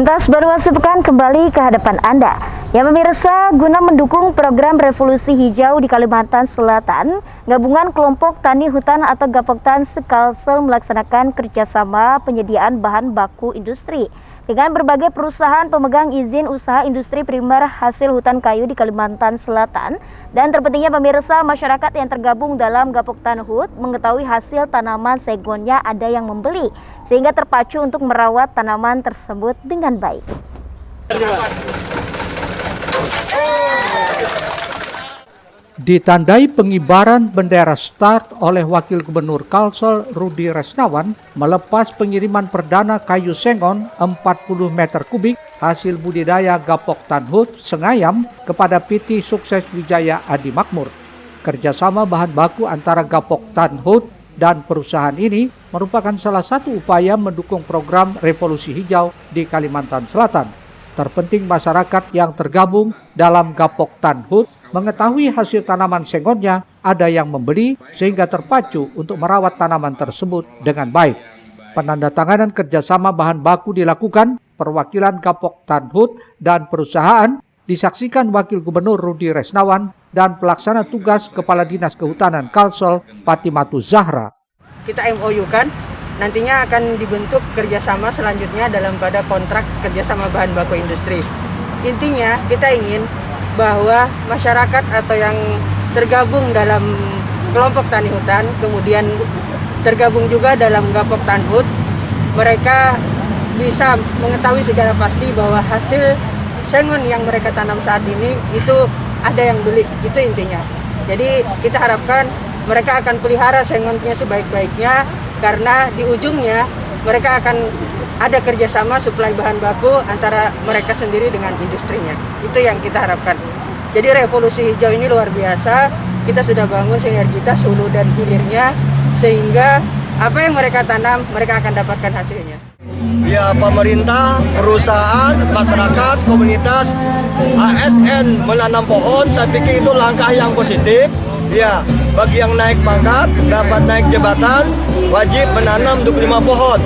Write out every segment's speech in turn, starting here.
Lintas Baru Sepekan kembali ke hadapan Anda. Ya pemirsa, guna mendukung program Revolusi Hijau di Kalimantan Selatan, Gabungan Kelompok Tani Hutan atau Gapoktan Sekalsel melaksanakan kerjasama penyediaan bahan baku industri dengan berbagai perusahaan pemegang izin usaha industri primer hasil hutan kayu di Kalimantan Selatan. Dan terpentingnya pemirsa, masyarakat yang tergabung dalam Gapoktan Hut mengetahui hasil tanaman segonnya ada yang membeli, sehingga terpacu untuk merawat tanaman tersebut dengan baik. Ditandai pengibaran bendera START oleh Wakil Gubernur Kalsel Rudi Resnawan melepas pengiriman perdana kayu sengon 40 meter kubik hasil budidaya Gapoktan Hut Sengayam kepada PT Sukses Wijaya Adi Makmur. Kerjasama bahan baku antara Gapoktan Hut dan perusahaan ini merupakan salah satu upaya mendukung program Revolusi Hijau di Kalimantan Selatan. Terpenting masyarakat yang tergabung dalam Gapoktan Hut mengetahui hasil tanaman sengonnya ada yang membeli sehingga terpacu untuk merawat tanaman tersebut dengan baik. Penandatanganan kerjasama bahan baku dilakukan perwakilan Gapoktan Hut dan perusahaan disaksikan Wakil Gubernur Rudi Resnawan dan pelaksana tugas Kepala Dinas Kehutanan Kalsel Fatimatu Zahra. Kita MOU kan, nantinya akan dibentuk kerjasama selanjutnya dalam pada kontrak kerjasama bahan baku industri. Intinya kita ingin bahwa masyarakat atau yang tergabung dalam kelompok tani hutan, kemudian tergabung juga dalam Gapoktan Hut, mereka bisa mengetahui secara pasti bahwa hasil sengon yang mereka tanam saat ini itu ada yang beli, itu intinya. Jadi kita harapkan mereka akan pelihara sengonnya sebaik-baiknya, karena di ujungnya mereka akan ada kerjasama suplai bahan baku antara mereka sendiri dengan industrinya. Itu yang kita harapkan. Jadi revolusi hijau ini luar biasa. Kita sudah bangun sinergitas hulu dan hilirnya, sehingga apa yang mereka tanam, mereka akan dapatkan hasilnya. Ya, pemerintah, perusahaan, masyarakat, komunitas, ASN menanam pohon, saya pikir itu langkah yang positif. Ya, bagi yang naik pangkat, dapat naik jabatan, wajib menanam 25 pohon.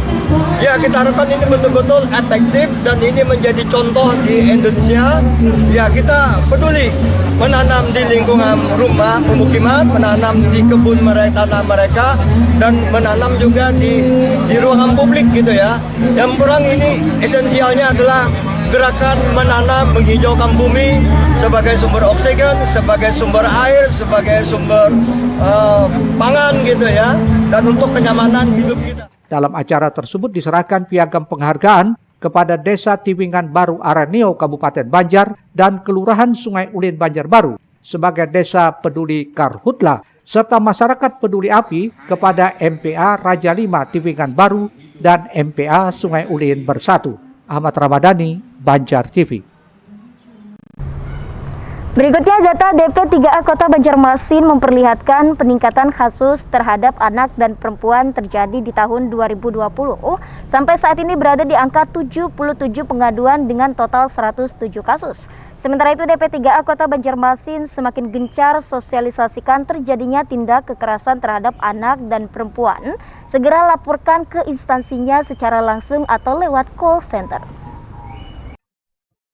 Ya, kita harapkan ini betul-betul efektif dan ini menjadi contoh di Indonesia. Ya, kita peduli menanam di lingkungan rumah, pemukiman, menanam di kebun mereka, tanah mereka, dan menanam juga di ruangan publik gitu ya. Yang kurang ini esensialnya adalah gerakan menanam, menghijaukan bumi sebagai sumber oksigen, sebagai sumber air, sebagai sumber pangan gitu ya, dan untuk kenyamanan hidup kita. Dalam acara tersebut diserahkan piagam penghargaan kepada Desa Tiwingan Baru Araneo Kabupaten Banjar dan Kelurahan Sungai Ulin Banjarbaru sebagai Desa Peduli Karhutla, serta masyarakat peduli api kepada MPA Raja 5 Tiwingan Baru dan MPA Sungai Ulin Bersatu. Ahmad Ramadhani, Banjar TV. Berikutnya data DP3A Kota Banjarmasin memperlihatkan peningkatan kasus terhadap anak dan perempuan terjadi di tahun 2020. Sampai saat ini berada di angka 77 pengaduan dengan total 107 kasus. Sementara itu DP3A Kota Banjarmasin semakin gencar sosialisasikan terjadinya tindak kekerasan terhadap anak dan perempuan. Segera laporkan ke instansinya secara langsung atau lewat call center.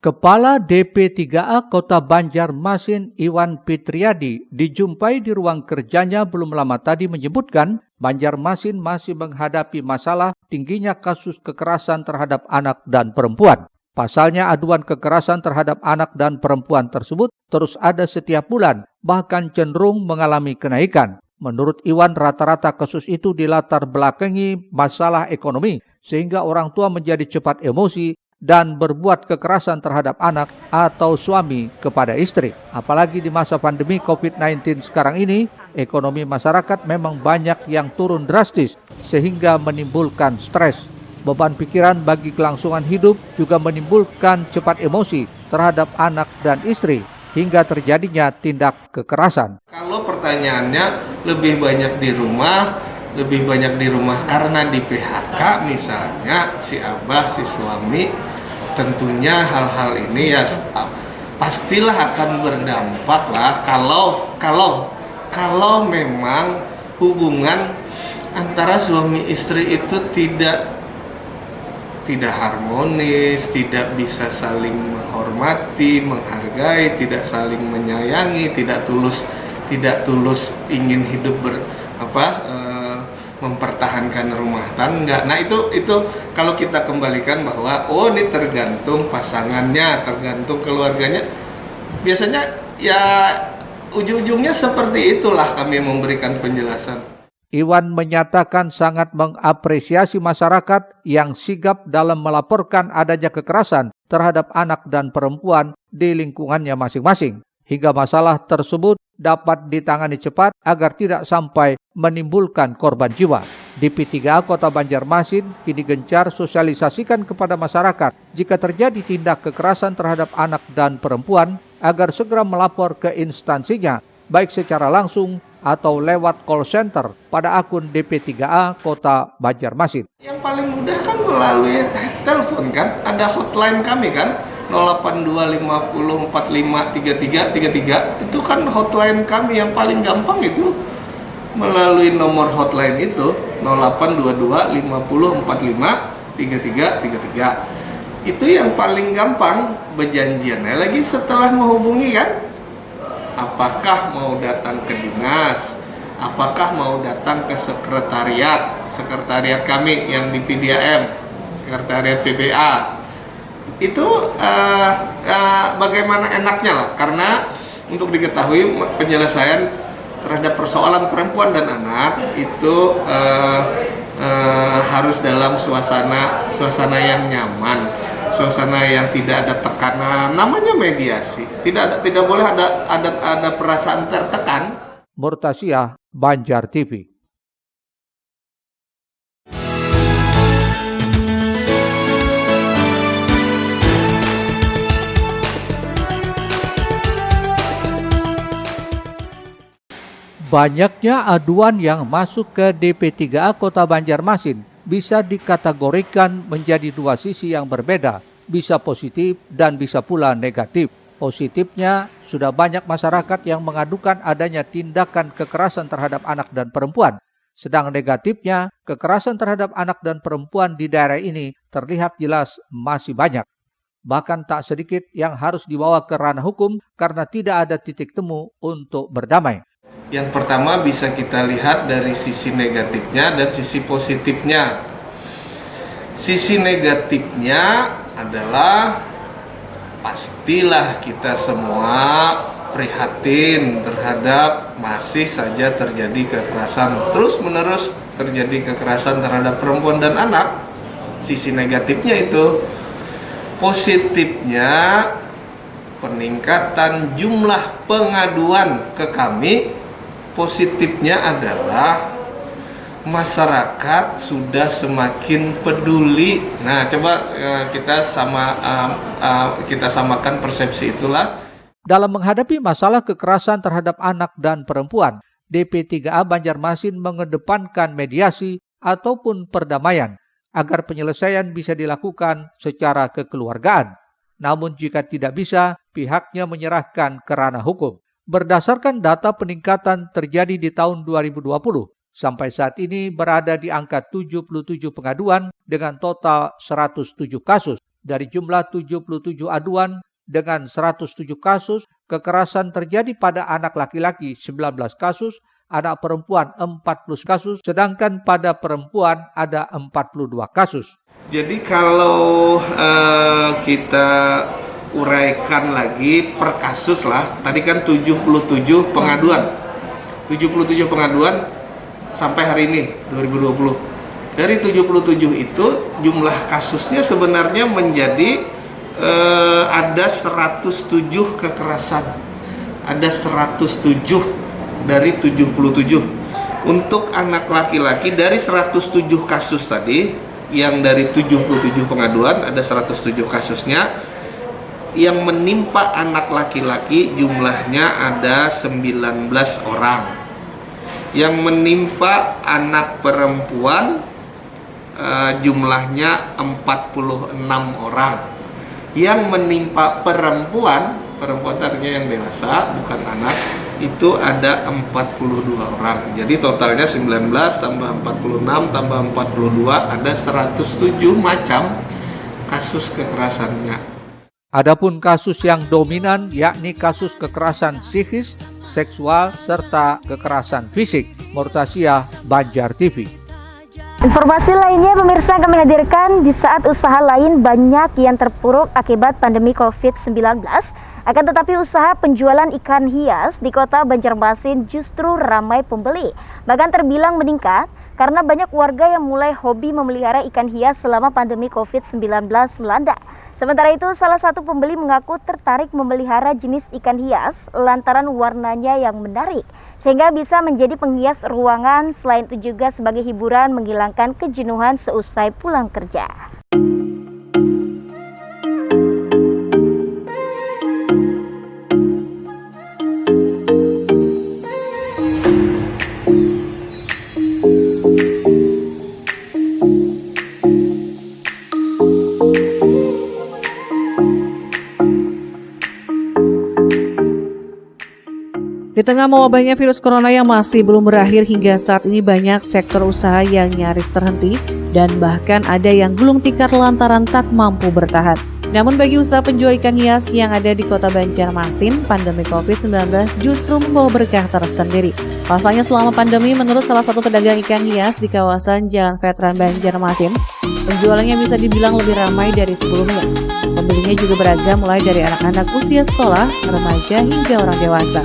Kepala DP3A Kota Banjarmasin Iwan Fitriadi dijumpai di ruang kerjanya belum lama tadi menyebutkan Banjarmasin masih menghadapi masalah tingginya kasus kekerasan terhadap anak dan perempuan. Pasalnya aduan kekerasan terhadap anak dan perempuan tersebut terus ada setiap bulan, bahkan cenderung mengalami kenaikan. Menurut Iwan, rata-rata kasus itu dilatar belakangi masalah ekonomi, sehingga orang tua menjadi cepat emosi dan berbuat kekerasan terhadap anak atau suami kepada istri. Apalagi di masa pandemi COVID-19 sekarang ini, ekonomi masyarakat memang banyak yang turun drastis sehingga menimbulkan stres. Beban pikiran bagi kelangsungan hidup juga menimbulkan cepat emosi terhadap anak dan istri hingga terjadinya tindak kekerasan. Kalau pertanyaannya lebih banyak di rumah karena di PHK misalnya si abah, si suami, tentunya hal-hal ini ya pastilah akan berdampak lah kalau memang hubungan antara suami istri itu tidak tidak harmonis, tidak bisa saling menghormati, menghargai, tidak saling menyayangi, tidak tulus ingin hidup mempertahankan rumah tangga. Nah itu kalau kita kembalikan bahwa ini tergantung pasangannya, tergantung keluarganya. Biasanya ya ujung-ujungnya seperti itulah kami memberikan penjelasan. Iwan menyatakan sangat mengapresiasi masyarakat yang sigap dalam melaporkan adanya kekerasan terhadap anak dan perempuan di lingkungannya masing-masing, hingga masalah tersebut dapat ditangani cepat agar tidak sampai menimbulkan korban jiwa. DP3A Kota Banjarmasin kini gencar sosialisasikan kepada masyarakat jika terjadi tindak kekerasan terhadap anak dan perempuan agar segera melapor ke instansinya, baik secara langsung atau lewat call center pada akun DP3A Kota Banjarmasin. Yang paling mudah kan melalui telepon kan, ada hotline kami kan, 08250453333, itu kan hotline kami yang paling gampang itu. Melalui nomor hotline itu 082250453333. Itu yang paling gampang berjanjiannya lagi setelah menghubungi kan. Apakah mau datang ke dinas, apakah mau datang ke sekretariat kami yang di PDAM, sekretariat PPA. Itu bagaimana enaknya lah, karena untuk diketahui penyelesaian terhadap persoalan perempuan dan anak itu harus dalam suasana yang nyaman, suasana yang tidak ada tekanan, namanya mediasi. Tidak boleh ada perasaan tertekan. Murtasyah, Banjar TV. Banyaknya aduan yang masuk ke DP3A Kota Banjarmasin bisa dikategorikan menjadi dua sisi yang berbeda, bisa positif dan bisa pula negatif. Positifnya, sudah banyak masyarakat yang mengadukan adanya tindakan kekerasan terhadap anak dan perempuan. Sedang negatifnya, kekerasan terhadap anak dan perempuan di daerah ini terlihat jelas masih banyak. Bahkan tak sedikit yang harus dibawa ke ranah hukum karena tidak ada titik temu untuk berdamai. Yang pertama bisa kita lihat dari sisi negatifnya dan sisi positifnya. Sisi negatifnya adalah pastilah kita semua prihatin terhadap masih saja terjadi kekerasan, terus-menerus terjadi kekerasan terhadap perempuan dan anak. Sisi negatifnya itu. Positifnya peningkatan jumlah pengaduan ke kami. Positifnya adalah masyarakat sudah semakin peduli. Nah, coba kita samakan persepsi itulah. Dalam menghadapi masalah kekerasan terhadap anak dan perempuan, DP3A Banjarmasin mengedepankan mediasi ataupun perdamaian agar penyelesaian bisa dilakukan secara kekeluargaan. Namun jika tidak bisa, pihaknya menyerahkan ke ranah hukum. Berdasarkan data peningkatan terjadi di tahun 2020, sampai saat ini berada di angka 77 pengaduan dengan total 107 kasus. Dari jumlah 77 aduan dengan 107 kasus, kekerasan terjadi pada anak laki-laki 19 kasus, anak perempuan 40 kasus, sedangkan pada perempuan ada 42 kasus. Jadi kalau kita uraikan lagi per kasus lah, tadi kan 77 pengaduan. 77 pengaduan sampai hari ini 2020. Dari 77 itu jumlah kasusnya sebenarnya menjadi ada 107 kekerasan. Ada 107 dari 77. Untuk anak laki-laki dari 107 kasus tadi, yang dari 77 pengaduan ada 107 kasusnya. Yang menimpa anak laki-laki jumlahnya ada 19 orang. Yang menimpa anak perempuan jumlahnya 46 orang. Yang menimpa perempuan artinya yang dewasa, bukan anak, itu ada 42 orang. Jadi totalnya 19 tambah 46 tambah 42 ada 107 macam kasus kekerasannya. Adapun kasus yang dominan yakni kasus kekerasan psikis, seksual, serta kekerasan fisik. Murtasia, Banjar TV. Informasi lainnya pemirsa kami hadirkan di saat usaha lain banyak yang terpuruk akibat pandemi COVID-19. Akan tetapi usaha penjualan ikan hias di kota Banjarmasin justru ramai pembeli. Bahkan terbilang meningkat karena banyak warga yang mulai hobi memelihara ikan hias selama pandemi COVID-19 melanda. Sementara itu, salah satu pembeli mengaku tertarik memelihara jenis ikan hias lantaran warnanya yang menarik, sehingga bisa menjadi penghias ruangan. Selain itu juga sebagai hiburan menghilangkan kejenuhan seusai pulang kerja. Di tengah mewabahnya virus corona yang masih belum berakhir hingga saat ini, banyak sektor usaha yang nyaris terhenti dan bahkan ada yang gulung tikar lantaran tak mampu bertahan. Namun bagi usaha penjual ikan hias yang ada di kota Banjarmasin, pandemi COVID-19 justru membawa berkah tersendiri. Pasalnya selama pandemi, menurut salah satu pedagang ikan hias di kawasan Jalan Veteran Banjarmasin, penjualannya bisa dibilang lebih ramai dari sebelumnya. Pembelinya juga beragam, mulai dari anak-anak usia sekolah, remaja hingga orang dewasa.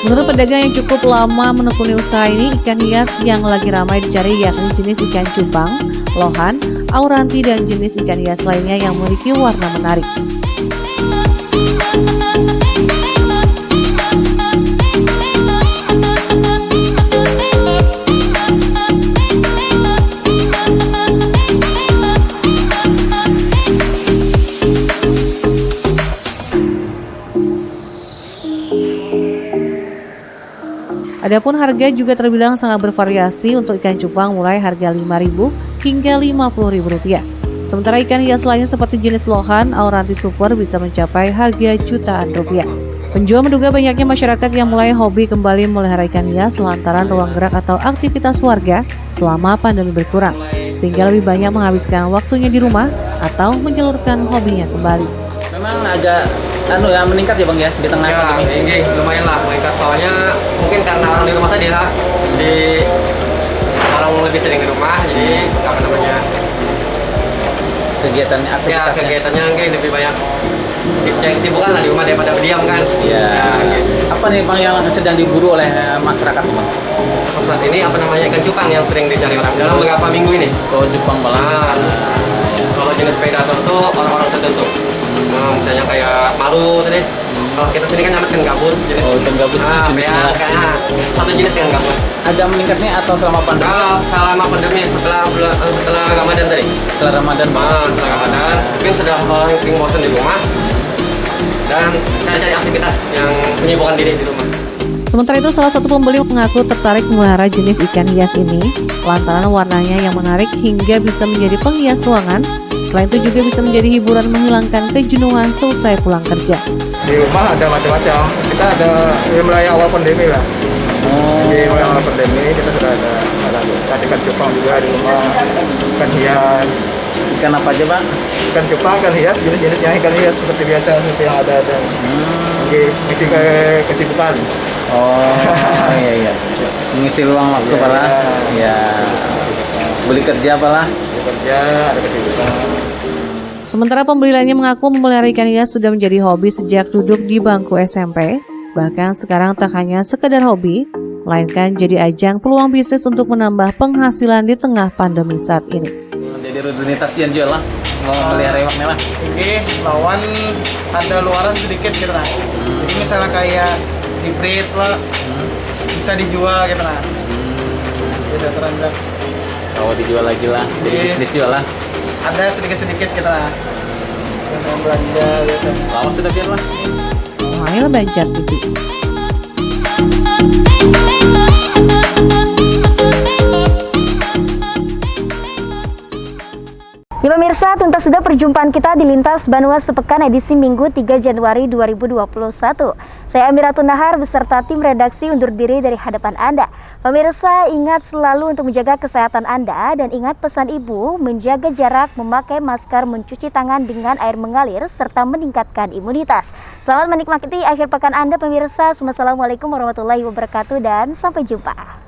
Menurut pedagang yang cukup lama menekuni usaha ini, ikan hias yang lagi ramai dicari yakni jenis ikan cupang, lohan, auranti, dan jenis ikan hias lainnya yang memiliki warna menarik. Adapun harga juga terbilang sangat bervariasi untuk ikan cupang mulai harga Rp5.000 hingga Rp50.000. Sementara ikan hias lainnya seperti jenis lohan, auranti super bisa mencapai harga jutaan rupiah. Penjual menduga banyaknya masyarakat yang mulai hobi kembali memelihara ikan hias lantaran ruang gerak atau aktivitas warga selama pandemi berkurang, sehingga lebih banyak menghabiskan waktunya di rumah atau menyalurkan hobinya kembali. Memang agak meningkat ya Bang ya di tengah pandemi. Tinggi, lumayan lah meningkat, soalnya mungkin karena orang di rumah tadi lah, jadi orang lebih sering di rumah, jadi Kegiatannya, aktivitasnya. kegiatannya mungkin lebih banyak kesibukan lah di rumah daripada berdiam kan. Ya, gitu. Apa nih Bang yang sedang diburu oleh masyarakat Bang? Saat ini ikan cupang yang sering dicari orang dalam beberapa minggu ini. Kalau Jepang malah. Kalau jenis predator tuh orang-orang tertentu. Misalnya kayak malu tadi. Kalau kita sini kan namanya ikan gabus. Ikan gabus jenisnya. Satu jenis ikan gabus. Agak meningkatnya atau selama pandemi? Selama pandemi, setelah Ramadan tadi. Setelah Ramadan. Setelah Ramadan, mungkin sudah orang yang sering bosan di rumah dan cari-cari aktivitas yang menyibukkan diri di rumah. Sementara itu, salah satu pembeli mengaku tertarik memelihara jenis ikan hias ini lantaran warnanya yang menarik hingga bisa menjadi penghias ruangan. Selain itu juga bisa menjadi hiburan menghilangkan kejenuhan seusai pulang kerja. Di rumah ada macam-macam. Kita ada mulai awal pandemi lah. Di mulai awal pandemi kita sudah ada ikan cupang juga di rumah, ikan hias. Ikan apa aja Bang? Ikan cupang, ikan hias, jenis-jenisnya ikan hias seperti biasa seperti yang ada. Mengisi kesibukan. Iya. Mengisi luang waktu pala. Ya. Beli kerja pala. Ada kesibukan. Sementara pembeli lainnya mengaku memelihara ikan hias sudah menjadi hobi sejak duduk di bangku SMP. Bahkan sekarang tak hanya sekedar hobi, melainkan jadi ajang peluang bisnis untuk menambah penghasilan di tengah pandemi saat ini. Jadi rutinitas yang jual lah, mau melihara iwaknya lah. Lawan ada luaran sedikit gitu nah. Jadi misalnya kayak hybrid lah, bisa dijual gitu nah. Tidak teranjak. Kalau dijual lagi lah, jadi bisnis jual lah. Ada sedikit-sedikit gitu nah. Dengan belanja biasanya. Lama sudah biar lah. Mahal Banjar TV. Ya pemirsa, tuntas sudah perjumpaan kita di Lintas Banua Sepekan edisi Minggu 3 Januari 2021. Saya Amiratun Nahar beserta tim redaksi undur diri dari hadapan Anda. Pemirsa, ingat selalu untuk menjaga kesehatan Anda dan ingat pesan ibu, menjaga jarak, memakai masker, mencuci tangan dengan air mengalir, serta meningkatkan imunitas. Selamat menikmati akhir pekan Anda pemirsa. Wassalamualaikum warahmatullahi wabarakatuh dan sampai jumpa.